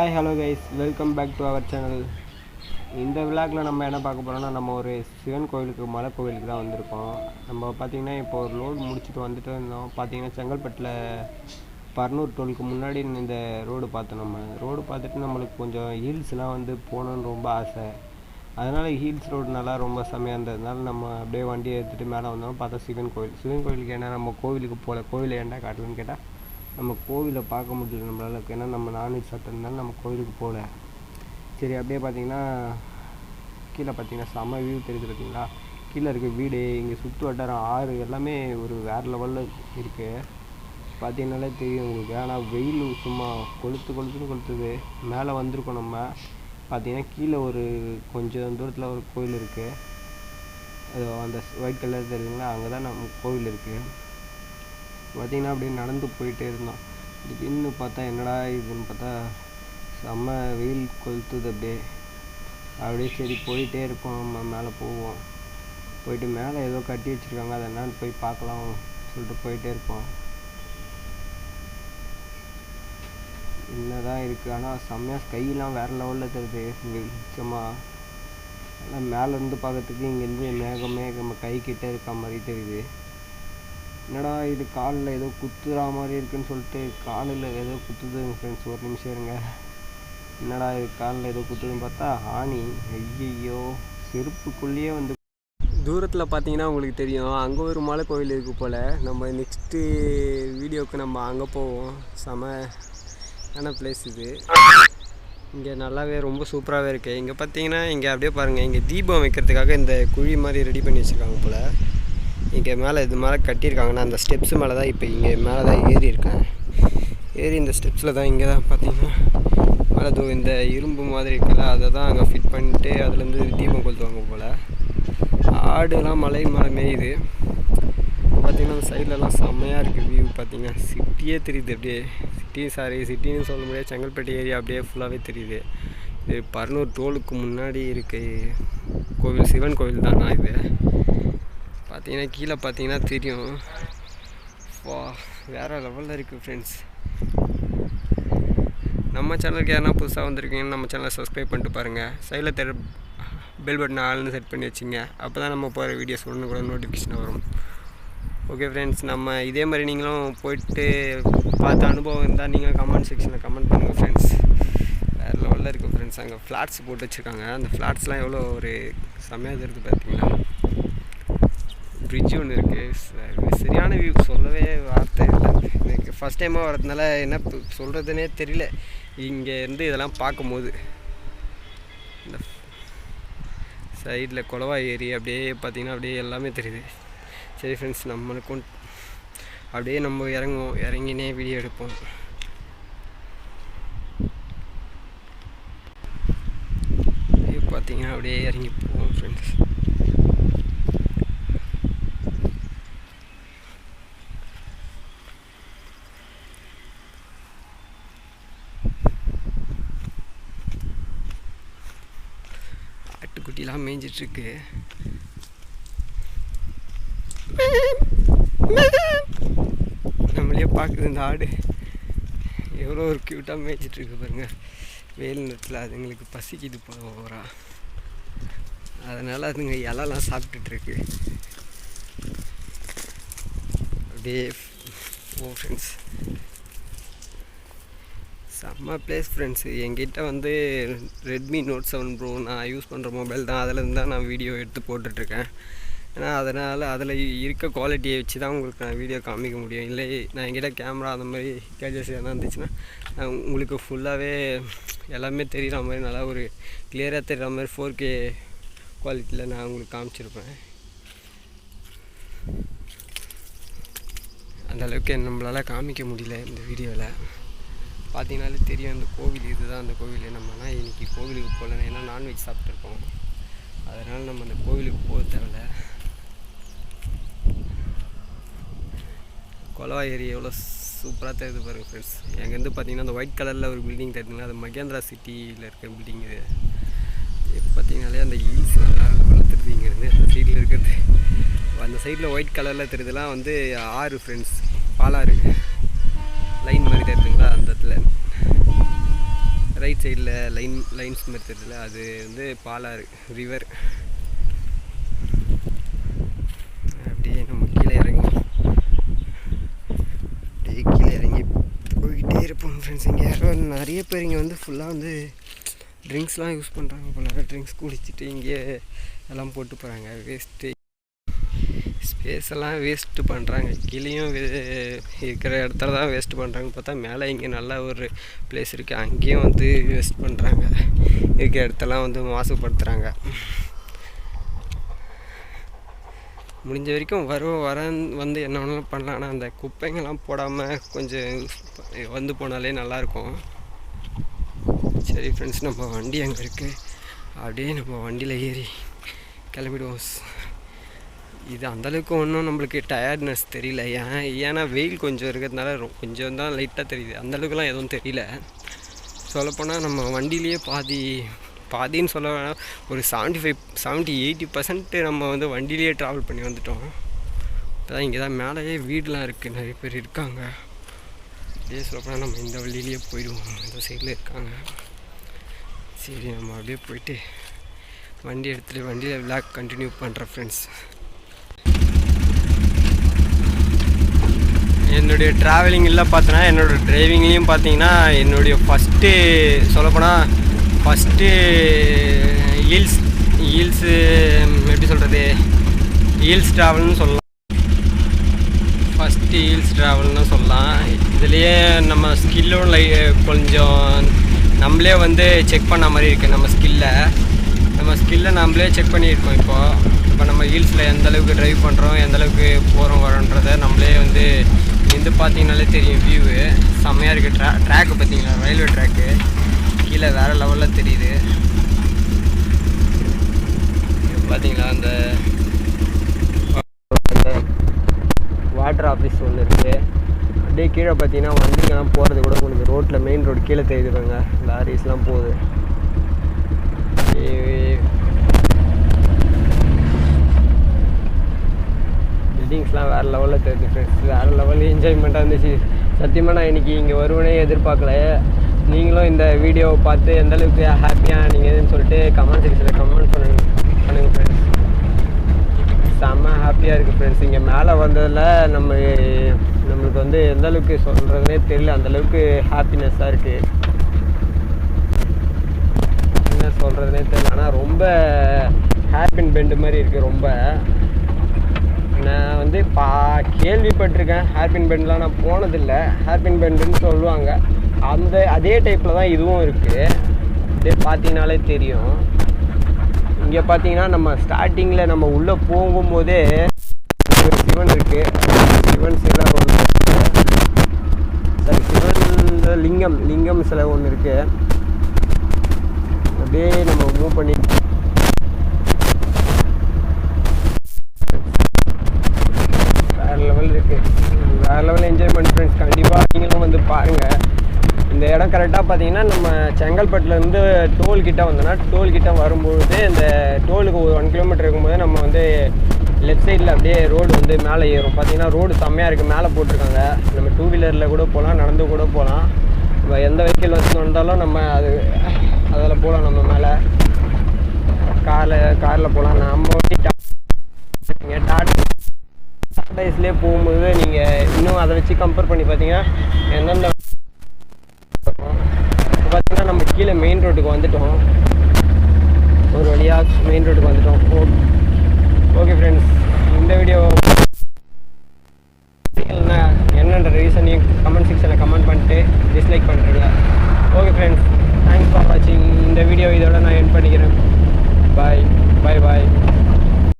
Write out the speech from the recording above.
Hi, hello guys, welcome back to our channel. இந்த விளாக்ல நம்ம என்ன பார்க்க போறோம்னா நம்ம ஒரு சிவன் கோயிலுக்கு மலை கோயிலுக்கு தான் வந்திருக்கோம். நம்ம பாத்தீங்கன்னா இப்போ ஒரு லோட் முடிச்சிட்டு வந்துட்டு இருந்தோம். பாத்தீங்கன்னா செங்கல்பட்டுல பர்னூர் டோலுக்கு முன்னாடி இந்த ரோடு பார்த்தோம். நம்ம ரோடு பார்த்துட்டு நம்மளுக்கு கொஞ்சம் ஹில்ஸ்லாம் வந்து போகணும்னு ரொம்ப ஆசை. அதனால ஹில்ஸ் ரோடு நல்லா ரொம்ப செமையாக இருந்ததுனால நம்ம அப்படியே வண்டியை எடுத்துகிட்டு மேலே வந்தோம். பார்த்தா சிவன் கோயிலுக்கு என்ன நம்ம கோவிலுக்கு போகல. கோவிலை ஏன்டா காட்டலன்னு கேட்டால் நம்ம கோவிலை பார்க்க முடியல நம்மளால. ஏன்னா நம்ம நான்வெஜ் சாப்பிட்டதுனால நம்ம கோவிலுக்கு போகல. சரி, அப்படியே பார்த்தீங்கன்னா கீழே பார்த்தீங்கன்னா செம்ம வியூ தெரியுது பார்த்தீங்களா. கீழே இருக்க வீடு, இங்கே சுற்று வட்டாரம், ஆறு எல்லாமே ஒரு வேறு லெவலில் இருக்குது. பார்த்தீங்கன்னாலே தெரியும் உங்களுக்கு. ஆனால் வெயில் சும்மா கொளுத்துது. மேலே வந்திருக்கோம் நம்ம. பார்த்தீங்கன்னா கீழே ஒரு கொஞ்சம் தூரத்தில் ஒரு கோயில் இருக்குது. அது அந்த ஒயிட் கலர் தெரியுதுங்களா, அங்கே தான் நம்ம கோவில் இருக்குது. பார்த்திங்கன்னா அப்படியே நடந்து போயிட்டே இருந்தோம். திடீர்னு பார்த்தா என்னடா இதுன்னு பார்த்தா செம்ம வெயில் கொளுத்துது. அப்படியே சரி போயிட்டே இருப்போம். நம்ம மேலே போவோம். போயிட்டு மேலே ஏதோ கட்டி வச்சுருக்காங்க, அதை என்னன்னு போய் பார்க்கலாம் சொல்லிட்டு போயிட்டே இருப்போம். என்னதான் இருக்குது, ஆனால் செம்மையாக ஸ்கைலாம் வேறு லெவலில் தெரியுது. வெளிச்சமாக ஆனால் மேலேருந்து பார்க்கறதுக்கு இங்கேருந்து மேகமே நம்ம கை கிட்டே இருக்க மாதிரி தெரியுது. என்னடா இது காலில் ஏதோ குத்துற மாதிரி இருக்குன்னு சொல்லிட்டு காலில் ஏதோ குத்துதுங்க ஃப்ரெண்ட்ஸ். ஒரு நிமிஷம் இருங்க. என்னடா இது காலில் ஏதோ குத்துதுன்னு பார்த்தா ஆணி. ஐயோ, செருப்புக்குள்ளேயே வந்து தூரத்தில் பார்த்தீங்கன்னா உங்களுக்கு தெரியும் அங்கே ஒரு மலை கோவில் இருக்குது போல். நம்ம நெக்ஸ்ட்டு வீடியோவுக்கு நம்ம அங்கே போவோம். செமையான பிளேஸ் இது. இங்கே நல்லாவே ரொம்ப சூப்பராகவே இருக்குது. இங்கே பார்த்தீங்கன்னா இங்கே அப்படியே பாருங்கள், இங்கே தீபம் வைக்கிறதுக்காக இந்த குழி மாதிரி ரெடி பண்ணி வச்சுருக்காங்க போல். இங்கே மேலே இது மேலே கட்டியிருக்காங்கன்னா அந்த ஸ்டெப்ஸு மேலே தான் இப்போ இங்கே மேலே தான் ஏறி இந்த ஸ்டெப்ஸில் தான் இங்கே தான் பார்த்தீங்கன்னா மேலே இந்த இரும்பு மாதிரி இருக்குல்ல, அதை தான் அங்கே ஃபிட் பண்ணிட்டு அதுலேருந்து தீபம் கொளுத்துவாங்க போல். ஆடுலாம் மலை மேலே மேயுது. பார்த்திங்கன்னா அந்த சைட்லலாம் செம்மையாக இருக்குது வியூ. பார்த்திங்கன்னா சிட்டியே தெரியுது. அப்படியே சிட்டின்னு சொல்ல முடியாது, செங்கல்பட்டு ஏரியா அப்படியே ஃபுல்லாகவே தெரியுது. இது பர்னூர் டோலுக்கு முன்னாடி இருக்க கோவில், சிவன் கோவில் தான் இது. பார்த்தீங்கன்னா கீழே பார்த்தீங்கன்னா தெரியும். வா, வேறு லெவலில் இருக்குது ஃப்ரெண்ட்ஸ். நம்ம சேனலுக்கு யாருன்னா புதுசாக வந்திருக்கீங்கன்னு நம்ம சேனலை சப்ஸ்கிரைப் பண்ணிட்டு பாருங்கள். சைடில் பெல் பட்டன் ஆல்னு செட் பண்ணி வச்சுங்க. அப்போ தான் நம்ம போகிற வீடியோஸ் ஒன்று கூட நோட்டிஃபிகேஷன் வரும். ஓகே ஃப்ரெண்ட்ஸ், நம்ம இதே மாதிரி நீங்களும் போயிட்டு பார்த்த அனுபவம் இருந்தால் நீங்களும் கமெண்ட் செக்ஷனில் கமெண்ட் பண்ணுங்கள் ஃப்ரெண்ட்ஸ். வேறு லெவலில் இருக்குது ஃப்ரெண்ட்ஸ். அங்கே ஃப்ளாட்ஸ் போட்டு வச்சுருக்காங்க. அந்த ஃப்ளாட்ஸ்லாம் எவ்வளோ ஒரு செம்மையாக இருக்குது பார்த்தீங்கன்னா. பிரிட்ஜ் ஒன்று இருக்குது. சரியான வியூ, சொல்லவே வார்த்தை இல்லை. எனக்கு ஃபஸ்ட் டைமாக வரதுனால என்ன சொல்கிறதுனே தெரியல. இங்கேருந்து இதெல்லாம் பார்க்கும்போது இந்த சைடில் குளவா ஏரி அப்படியே பார்த்திங்கன்னா அப்படியே எல்லாமே தெரியுது. சரி ஃப்ரெண்ட்ஸ், நம்மளுக்கும் அப்படியே நம்ம இறங்கினே வீடியோ எடுப்போம். அப்படியே பார்த்திங்கன்னா அப்படியே இறங்கி போவோம் ஃப்ரெண்ட்ஸ். ஆட்டுக்குட்டிலாம் மேய்ஞ்சிட்ருக்கு. நம்மளே பார்க்குது இந்த ஆடு. எவ்வளோ ஒரு க்யூட்டாக மேய்ச்சிட்ருக்கு பாருங்கள். வெயில் நேரத்தில் அதுங்களுக்கு பசிக்குது போல ஓவரா. அதனால் அதுங்க இலெல்லாம் சாப்பிட்டுட்ருக்கு. அப்படியே ஓ ஃப்ரெண்ட்ஸ், செம்ம பிளேஸ் ஃப்ரெண்ட்ஸு. என்கிட்ட வந்து ரெட்மி நோட் 7 ப்ரோ நான் யூஸ் பண்ணுற மொபைல் தான். அதிலேருந்து தான் நான் வீடியோ எடுத்து போட்டுட்ருக்கேன். ஏன்னா அதனால் அதில் இருக்க குவாலிட்டியை வச்சு தான் உங்களுக்கு நான் வீடியோ காமிக்க முடியும். இல்லை நான் என்கிட்ட கேமரா அந்த மாதிரி கேஜஸ் எதனா இருந்துச்சுன்னா உங்களுக்கு ஃபுல்லாகவே எல்லாமே தெரிகிற மாதிரி நல்லா ஒரு கிளியராக தெரிகிற மாதிரி 4K குவாலிட்டியில் நான் உங்களுக்கு காமிச்சிருப்பேன். அந்தளவுக்கு நம்மளால் காமிக்க முடியல இந்த வீடியோவில். பார்த்தீங்கனாலே தெரியும் இந்த கோவில், இதுதான் அந்த கோவில். நம்மனா இன்றைக்கி கோவிலுக்கு போகலன்னா, ஏன்னா நான்வெஜ் சாப்பிட்ருக்கோம். அதனால் நம்ம அந்த கோவிலுக்கு போக தேவையில்ல. குளவா ஏரி எவ்வளோ சூப்பராக தெரியுது பாருங்கள் ஃப்ரெண்ட்ஸ். எங்கேருந்து பார்த்தீங்கன்னா அந்த ஒயிட் கலரில் ஒரு பில்டிங் தெரியுதுங்களா, அது மகேந்திரா சிட்டியில் இருக்கிற பில்டிங் இது. இப்போ பார்த்தீங்கனாலே அந்த ஹில்ஸ் நல்லா வளர்த்துருது. இங்கேருந்து அந்த சைடில் இருக்கிறது, அந்த சைடில் ஒயிட் கலரில் தெரியுதுலாம் வந்து ஆறு ஃப்ரெண்ட்ஸ், பாலாறு லைன் மாதிரி தெரியுதுங்களா அந்த இடத்துல. ரைட் சைடில் லைன்ஸ் மாதிரி தெரியல, அது வந்து பாலாறு ரிவர். அப்படியே நம்ம கீழே இறங்கி போய்கிட்டே இருப்போம் ஃப்ரெண்ட்ஸ். இங்கே நிறைய பேர் இங்கே வந்து ஃபுல்லாக வந்து ட்ரிங்க்ஸ்லாம் யூஸ் பண்ணுறாங்க போல. ட்ரிங்க்ஸ் குடிச்சிட்டு இங்கே எல்லாம் போட்டு போகிறாங்க. வேஸ்ட்டு ஸ்பேஸ் எல்லாம் வேஸ்ட்டு பண்ணுறாங்க. கீழேயும் இருக்கிற இடத்துல தான் வேஸ்ட்டு பண்ணுறாங்கன்னு பார்த்தா மேலே இங்கே நல்ல ஒரு பிளேஸ் இருக்குது, அங்கேயும் வந்து வேஸ்ட் பண்ணுறாங்க. இருக்கிற இடத்தெல்லாம் வந்து மாசுபடுத்துகிறாங்க. முடிஞ்ச வரைக்கும் வந்து என்ன வேணாலும் பண்ணலாம். ஆனால் அந்த குப்பைங்கள்லாம் போடாமல் கொஞ்சம் வந்து போனாலே நல்லாயிருக்கும். சரி ஃப்ரெண்ட்ஸ், நம்ம வண்டி அங்கே இருக்குது. அப்படியே நம்ம வண்டியில் ஏறி கிளம்பிடுவோம். இது அந்தளவுக்கு ஒன்றும் நம்மளுக்கு டயர்ட்னஸ் தெரியல. ஏன்னா வெயில் கொஞ்சம் இருக்கிறதுனால கொஞ்சம் தான் லைட்டாக தெரியுது. அந்தளவுக்குலாம் எதுவும் தெரியல. சொல்லப்போனால் நம்ம வண்டியிலேயே பாதின்னு சொல்ல வேணாம், ஒரு 70-80% நம்ம வந்து வண்டியிலேயே ட்ராவல் பண்ணி வந்துட்டோம். இப்போதான் இங்கே தான் மேலேயே வீடெலாம் இருக்குது, நிறைய பேர் இருக்காங்க. அப்படியே சொல்லப்போனால் நம்ம இந்த வழியிலேயே போயிடுவோம். இந்த சைடில் இருக்காங்க. சரி, நம்ம அப்படியே போயிட்டு வண்டி எடுத்துகிட்டு வண்டியில் விளாக் கண்டினியூ பண்ணுறேன் ஃப்ரெண்ட்ஸ். என்னுடைய ட்ராவலிங்கில் பார்த்தோன்னா, என்னோடய டிரைவிங்லேயும் பார்த்தீங்கன்னா, என்னுடைய சொல்லப்போனால் ஃபஸ்ட்டு ஹீல்ஸு எப்படி சொல்கிறது, ஹீல்ஸ் ட்ராவல்னு சொல்லலாம். ஃபஸ்ட்டு ஹீல்ஸ் ட்ராவல்னு சொல்லலாம். இதுலேயே நம்ம ஸ்கில்லும் கொஞ்சம் நம்மளே வந்து செக் பண்ண மாதிரி இருக்குது. நம்ம ஸ்கில்லை நம்மளே செக் பண்ணியிருக்கோம். இப்போ நம்ம ஹீல்ஸில் எந்தளவுக்கு ட்ரைவ் பண்ணுறோம், எந்தளவுக்கு போகிறோம் வரோன்றதை நம்மளே வந்து பார்த்தீங்கனாலே தெரியும். வியூவு செம்மையாக இருக்குது. ட்ராக்கு பார்த்தீங்களா, ரயில்வே ட்ராக்கு கீழே வேறு லெவலில் தெரியுது. பார்த்தீங்களா, அந்த வாட்டர் ஆஃபீஸ் ஒன்று இருக்குது. அப்படியே கீழே பார்த்தீங்கன்னா வண்டிங்கெல்லாம் போகிறது கூட உங்களுக்கு ரோட்டில் மெயின் ரோடு கீழே தெரியுதுங்க. லாரிஸ்லாம் போகுது. பில்டிங்ஸ்லாம் வேறு லெவலில் தெரியுது ஃப்ரெண்ட்ஸ். வேறு லெவலில் என்ஜாய்மெண்ட்டாக இருந்துச்சு. சத்தியமாக நான் இன்றைக்கி இங்கே வருவனே எதிர்பார்க்கல. நீங்களும் இந்த வீடியோவை பார்த்து எந்தளவுக்கு ஹாப்பியாக நீங்கள்னு சொல்லிட்டு கமெண்ட் செக்ஷனில் கமெண்ட் பண்ணுங்கள் ஃப்ரெண்ட்ஸ். செம்ம ஹாப்பியாக இருக்குது ஃப்ரெண்ட்ஸ். இங்கே மேலே வந்ததில் நம்மளுக்கு வந்து எந்தளவுக்கு சொல்கிறதுனே தெரியல. அந்தளவுக்கு ஹாப்பினஸ்ஸாக இருக்குது. என்ன சொல்கிறதுனே தெரியல. ஆனால் ரொம்ப ஹேர்பின் பெண்டு மாதிரி இருக்குது. ரொம்ப நான் வந்து கேள்விப்பட்டிருக்கேன். ஹேர்பின் பெண்டெலாம் நான் போனதில்லை. ஹேர்பின் பெண்டுன்னு சொல்லுவாங்க. அதே டைப்பில் தான் இதுவும் இருக்குது. இதே பார்த்தீங்கனாலே தெரியும். இங்கே பார்த்தீங்கன்னா நம்ம ஸ்டார்டிங்கில் நம்ம உள்ளே போகும்போதே ஒரு சிவன் இருக்குது. சிவன் சிலை ஒன்று சிவன் லிங்கம் சிலை ஒன்று இருக்குது. அப்படியே நம்ம மூவ் பண்ணி வேறு லெவல் இருக்குது. வேறு லெவலில் என்ஜாய்மெண்ட் ஃப்ரெண்ட்ஸ். கண்டிப்பாக நீங்களும் வந்து பாருங்கள். இந்த இடம் கரெக்டாக பார்த்தீங்கன்னா நம்ம செங்கல்பட்டுலேருந்து டோல்கிட்ட வந்தோன்னா, டோல்கிட்ட வரும்போது இந்த டோலுக்கு ஒரு 1 கிலோமீட்டர் இருக்கும்போது நம்ம வந்து லெஃப்ட் சைடில் அப்படியே ரோடு வந்து மேலே ஏறும். பார்த்தீங்கன்னா ரோடு செம்மையாக இருக்குது. மேலே போட்டிருக்காங்க. நம்ம 2 வீலரில் கூட போகலாம், நடந்து கூட போகலாம். நம்ம எந்த வெஹிக்கிள் வந்தாலும் நம்ம அதில் போகலாம். நம்ம மேலே காரில் போகலாம். நம்ம நீங்கள் டாடாஸ்லேயே போகும்போது நீங்கள் இன்னும் அதை வச்சு கம்பேர் பண்ணி பார்த்தீங்கன்னா எந்தெந்த பார்த்தீங்கன்னா நம்ம கீழே மெயின் ரோட்டுக்கு வந்துட்டோம். ஒரு வழியாக மெயின் ரோட்டுக்கு வந்துட்டோம். ஓகே ஃப்ரெண்ட்ஸ், இந்த வீடியோ என்னென்ற ரீசனையும் கமெண்ட் செக்ஷனில் கமெண்ட் பண்ணிட்டு டிஸ்லைக் பண்ணுங்கள்.